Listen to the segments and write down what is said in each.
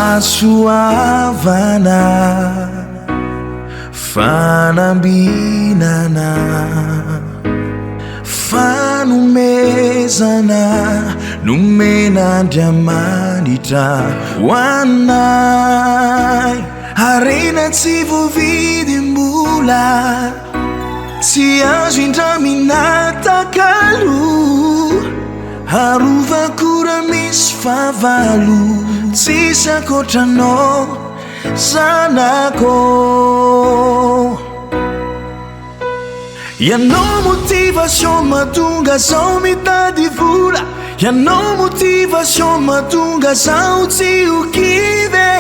Fahasoavana, fanambinana, fanomezana, nomen'Andriamanitra hoanay. Arena tsy voavidim-bola, tsy azo indraminatakalu, harovako raha misy favalo, tsisy ankoatranao Zanako. Ianao motivation mahatonga zaho mitady vola, ianao motivation mahatonga zaho tsy ho kivy,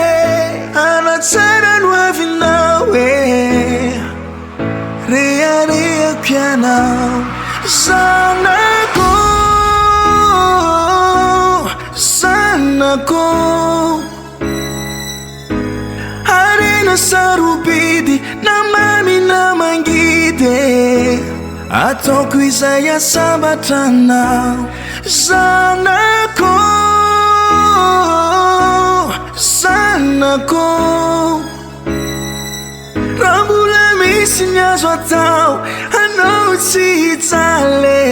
anatsara no avinao rehareako ianao Zanako, Zanako. Arena sarobidy na mamy na mangidy, ataoko izay asambatranao Zanako, Zanako. Raha mbola misy ny azo atao anao tsy hitsaly,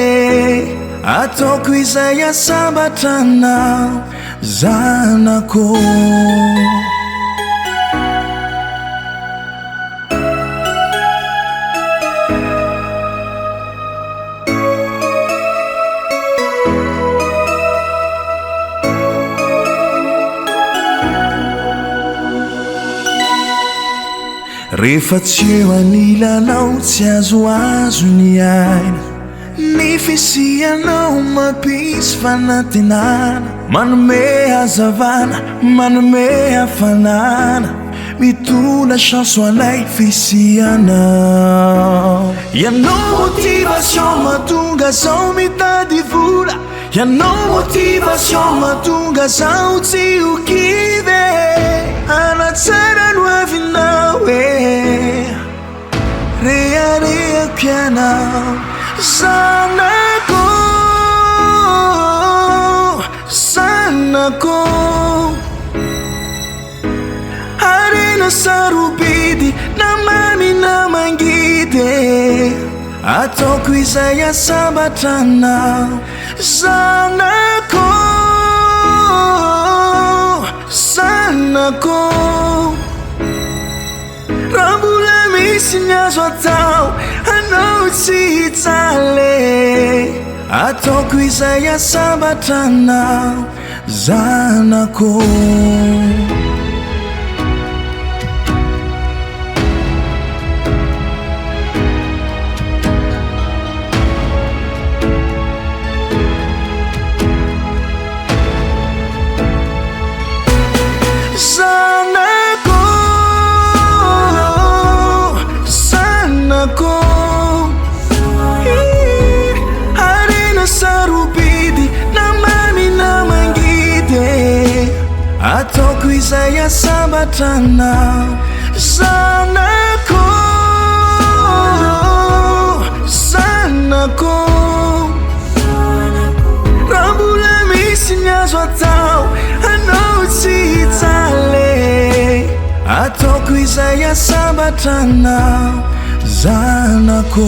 ataoko izay asambatranao Zanako. Rehefa tsy eo anilanao tsy azoazo ny aina, ny fisianao mampisy fanantenana, manome hazavana, manome hafanana, mitondra chanso anay fisianao. Ianao motivation mahatonga zaho mitady vola, ianao motivation mahatonga zaho tsy ho kivy, anatsara no avinao rehareako ianao Zanako, Zanako. Arena sarobidy na mamy na mangidy, ataoko izay asambatranao Zanako, Zanako. Raha mbola misy ny azo atao anao tsy hitsaly, ataoko izay asambatranao Zanako. Zanako, Zanako. Arena sarobidy na mamy na mangidy, ataoko izay asambatranao Zanako, Zanako. Raha mbola misy ny azo atao anao tsy hitsaly, ataoko izay asambatranao Zanako.